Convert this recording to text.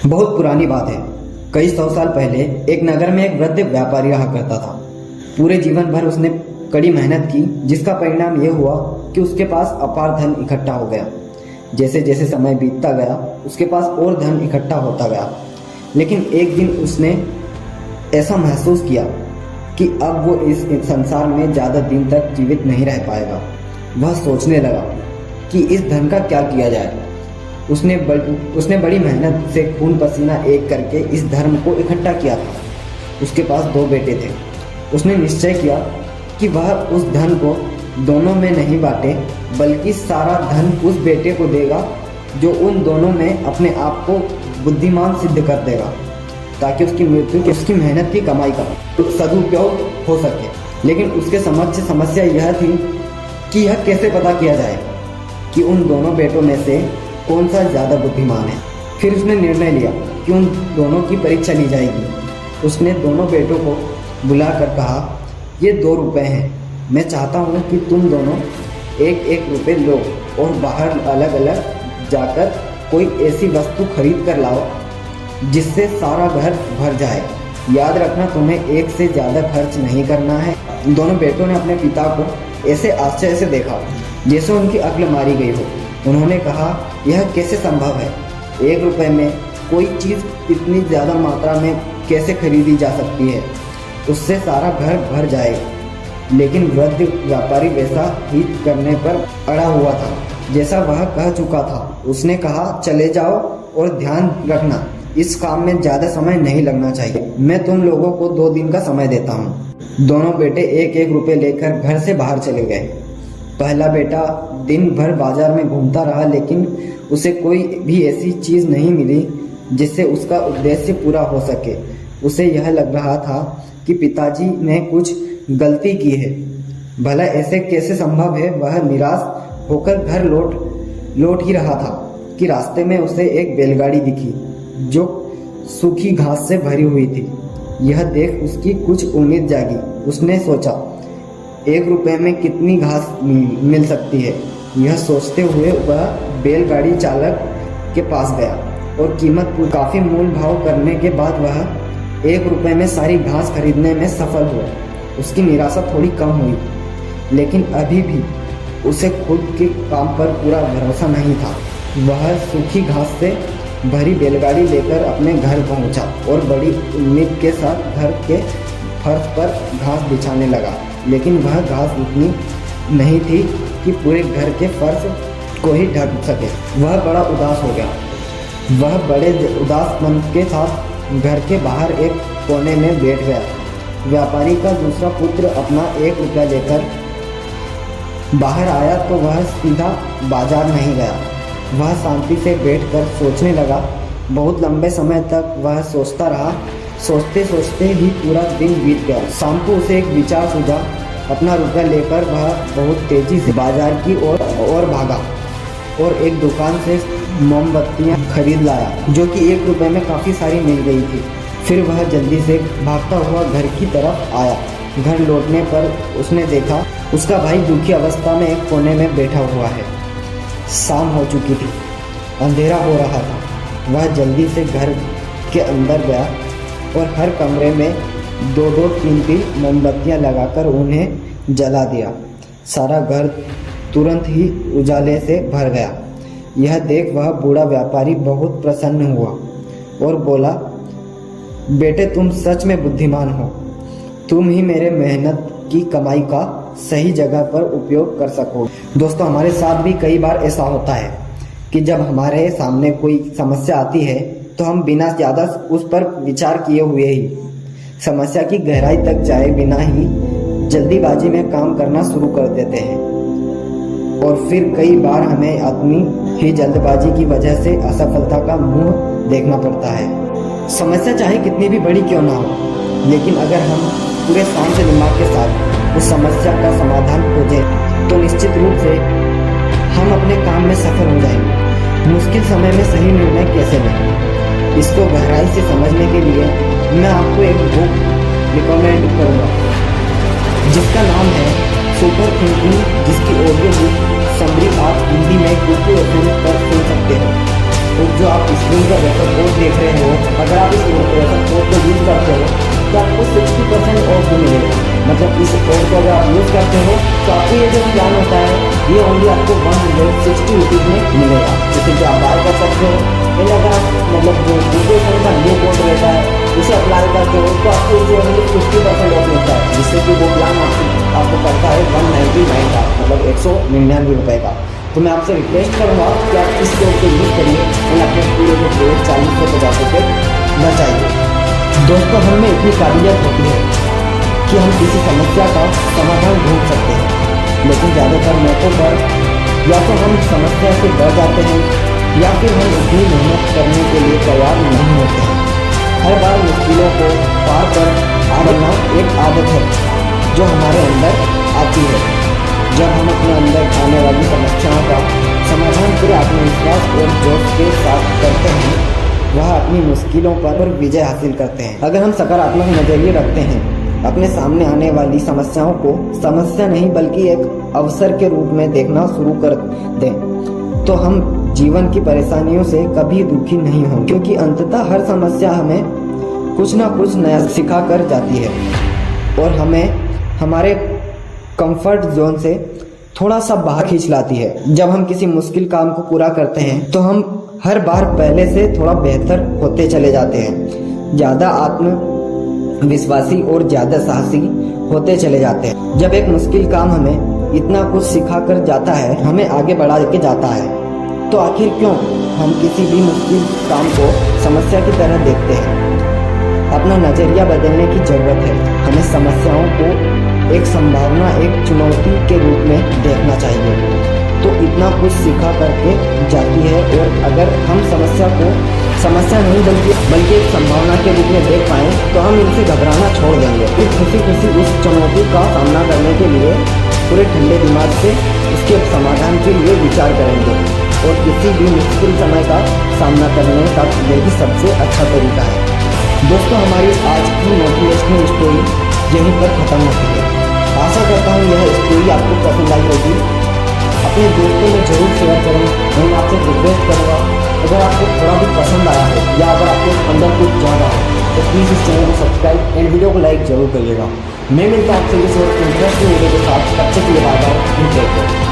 बहुत पुरानी बात है। कई सौ साल पहले एक नगर में एक वृद्ध व्यापारी रहा करता था। पूरे जीवन भर उसने कड़ी मेहनत की, जिसका परिणाम यह हुआ कि उसके पास अपार धन इकट्ठा हो गया। जैसे जैसे समय बीतता गया, उसके पास और धन इकट्ठा होता गया। लेकिन एक दिन उसने ऐसा महसूस किया कि अब वो इस संसार में ज़्यादा दिन तक जीवित नहीं रह पाएगा। वह सोचने लगा कि इस धन का क्या किया जाए। उसने बड़ी मेहनत से खून पसीना एक करके इस धर्म को इकट्ठा किया था। उसके पास 2 बेटे थे। उसने निश्चय किया कि वह उस धन को दोनों में नहीं बांटे, बल्कि सारा धन उस बेटे को देगा जो उन दोनों में अपने आप को बुद्धिमान सिद्ध कर देगा, ताकि उसकी मृत्यु उसकी मेहनत की कमाई का सदुपयोग हो सके। लेकिन उसके समक्ष समस्या यह थी कि यह कैसे पता किया जाए कि उन दोनों बेटों में से कौन सा ज़्यादा बुद्धिमान है। फिर उसने निर्णय लिया कि उन दोनों की परीक्षा ली जाएगी। उसने दोनों बेटों को बुलाकर कहा, ये 2 रुपये हैं। मैं चाहता हूँ कि तुम दोनों 1-1 रुपये लो और बाहर अलग अलग जाकर कोई ऐसी वस्तु खरीद कर लाओ जिससे सारा घर भर जाए। याद रखना, तुम्हें 1 से ज़्यादा खर्च नहीं करना है। दोनों बेटों ने अपने पिता को ऐसे आश्चर्य से देखा जैसे उनकी अक्ल मारी गई हो। उन्होंने कहा, यह कैसे संभव है? 1 रुपये में कोई चीज़ इतनी ज़्यादा मात्रा में कैसे खरीदी जा सकती है? उससे सारा घर भर जाएगा। लेकिन वृद्ध व्यापारी वैसा ही करने पर अड़ा हुआ था जैसा वह कह चुका था। उसने कहा, चले जाओ और ध्यान रखना, इस काम में ज़्यादा समय नहीं लगना चाहिए। मैं तुम लोगों को 2 दिन का समय देता हूँ। दोनों बेटे 1-1 रुपये लेकर घर से बाहर चले गए। पहला बेटा दिन भर बाजार में घूमता रहा, लेकिन उसे कोई भी ऐसी चीज़ नहीं मिली जिससे उसका उद्देश्य पूरा हो सके। उसे यह लग रहा था कि पिताजी ने कुछ गलती की है। भला ऐसे कैसे संभव है? वह निराश होकर घर लौट ही रहा था कि रास्ते में उसे एक बैलगाड़ी दिखी जो सूखी घास से भरी हुई थी। यह देख उसकी कुछ उम्मीद जागी। उसने सोचा, 1 रुपये में कितनी घास मिल सकती है। यह सोचते हुए वह बैलगाड़ी चालक के पास गया और कीमत काफ़ी मूल भाव करने के बाद वह 1 रुपये में सारी घास खरीदने में सफल हुआ। उसकी निराशा थोड़ी कम हुई, लेकिन अभी भी उसे खुद के काम पर पूरा भरोसा नहीं था। वह सूखी घास से भरी बैलगाड़ी लेकर अपने घर पहुंचा और बड़ी उम्मीद के साथ घर के फर्श पर घास बिछाने लगा। लेकिन वह घास इतनी नहीं थी कि पूरे घर के फर्श को ही ढक सके। वह बड़ा उदास हो गया। वह बड़े उदास मन के साथ घर के बाहर एक कोने में बैठ गया। व्यापारी का दूसरा पुत्र अपना 1 रुपया लेकर बाहर आया तो वह सीधा बाजार नहीं गया। वह शांति से बैठकर सोचने लगा। बहुत लंबे समय तक वह सोचता रहा। सोचते सोचते ही पूरा दिन बीत गया। शाम को उसे एक विचार सूझा। अपना रुपया लेकर वह बहुत तेजी से बाजार की ओर भागा और एक दुकान से मोमबत्तियां खरीद लाया, जो कि 1 रुपये में काफ़ी सारी मिल गई थी। फिर वह जल्दी से भागता हुआ घर की तरफ आया। घर लौटने पर उसने देखा उसका भाई दुखी अवस्था में एक कोने में बैठा हुआ है। शाम हो चुकी थी, अंधेरा हो रहा था। वह जल्दी से घर के अंदर गया और हर कमरे में 2-2, 3-3 मोमबत्तियां लगाकर उन्हें जला दिया। सारा घर तुरंत ही उजाले से भर गया। यह देख वह बूढ़ा व्यापारी बहुत प्रसन्न हुआ और बोला, बेटे, तुम सच में बुद्धिमान हो। तुम ही मेरे मेहनत की कमाई का सही जगह पर उपयोग कर सको। दोस्तों, हमारे साथ भी कई बार ऐसा होता है कि जब हमारे सामने कोई समस्या आती है तो हम बिना ज़्यादा उस पर विचार किए हुए ही समस्या की गहराई तक जाए बिना ही जल्दीबाजी में काम करना शुरू कर देते हैं, और फिर कई बार हमें अपनी ही जल्दबाजी की वजह से असफलता का मुंह देखना पड़ता है। समस्या चाहे कितनी भी बड़ी क्यों ना हो, लेकिन अगर हम पूरे शांत दिमाग के साथ उस समस्या का समाधान खोजें तो निश्चित रूप से हम अपने काम में सफल हो जाएंगे। मुश्किल समय में सही निर्णय कैसे लें, इसको गहराई से समझने के लिए मैं आपको एक बुक रिकमेंड करूँगा जिसका नाम है सुपर थिंकिंग, जिसकी ऑडियो बुक समरी आप हिंदी में कुकू FM पर सुन सकते हो। तो जो आप स्क्रीन पर कोड देख रहे हैं मतलब जो एजुकेशन का न्यू कोड रहता है उसे अप्लाई करते हो तो आपको जो है 50% ऑफ मिलता है, जिससे कि वो प्लान आपको पड़ता है 199 का, मतलब 199 रुपये का। तो मैं आपसे रिक्वेस्ट करूँगा कि आप इस कोड को यूज़ करिए और अपने पूरे जो प्रोजेक्ट 40 से 50 रुपये बचाइए। दोस्तों, हमें इतनी काबिलियत होती है कि हम किसी समस्या का समाधान ढूंढ सकते हैं, लेकिन ज़्यादातर मौक़ों पर या तो हम समस्या से डर जाते हैं या फिर हम उतनी मेहनत करने के लिए तैयार नहीं होते हैं। हर बार मुश्किलों को पार कर आना एक आदत है जो हमारे अंदर आती है। जब हम अपने अंदर आने वाली समस्याओं का समाधान पूरे आत्मविश्वास और जोश के साथ करते हैं, वह अपनी मुश्किलों पर विजय हासिल करते हैं। अगर हम सकारात्मक नजरिए रखते हैं, अपने सामने आने वाली समस्याओं को समस्या नहीं बल्कि एक अवसर के रूप में देखना शुरू कर दें, तो हम जीवन की परेशानियों से कभी दुखी नहीं होंगे, क्योंकि अंततः हर समस्या हमें कुछ ना कुछ नया सिखा कर जाती है और हमें हमारे कंफर्ट जोन से थोड़ा सा बाहर खींच लाती है। जब हम किसी मुश्किल काम को पूरा करते हैं तो हम हर बार पहले से थोड़ा बेहतर होते चले जाते हैं, ज़्यादा आत्मविश्वासी और ज़्यादा साहसी होते चले जाते हैं। जब एक मुश्किल काम हमें इतना कुछ सिखा कर जाता है, हमें आगे बढ़ा के जाता है, तो आखिर क्यों हम किसी भी मुश्किल काम को समस्या की तरह देखते हैं। अपना नज़रिया बदलने की ज़रूरत है। हमें समस्याओं को एक संभावना, एक चुनौती के रूप में देखना चाहिए, तो इतना कुछ सिखा करके जाती है। और अगर हम समस्या को समस्या नहीं बल्कि एक संभावना के रूप में देख पाएँ तो हम इनसे घबराना छोड़ देंगे। फिर खुशी खुशी उस चुनौती का सामना करने के लिए पूरे ठंडे दिमाग से उसके समाधान के लिए विचार करेंगे और किसी भी मुश्किल समय का सामना करने का यही सबसे अच्छा तरीका है। दोस्तों, हमारी आज की मोटिवेशनल स्टोरी यहीं पर ख़त्म होती है। आशा करता हूँ यह स्टोरी आपको पसंद आई होगी। अपने दोस्तों में जरूर शेयर करें। मैं आपसे रिक्वेस्ट करूँगा, अगर आपको थोड़ा भी पसंद आया हो या अगर आपको अंदर कुछ जाना हो तो प्लीज़ इस चैनल को सब्सक्राइब एंड वीडियो को लाइक जरूर करिएगा। मैं मिलता हूँ आपसे किसी और इंटरेस्टिंग वीडियो के साथ। तब तक के लिए बाय बाय।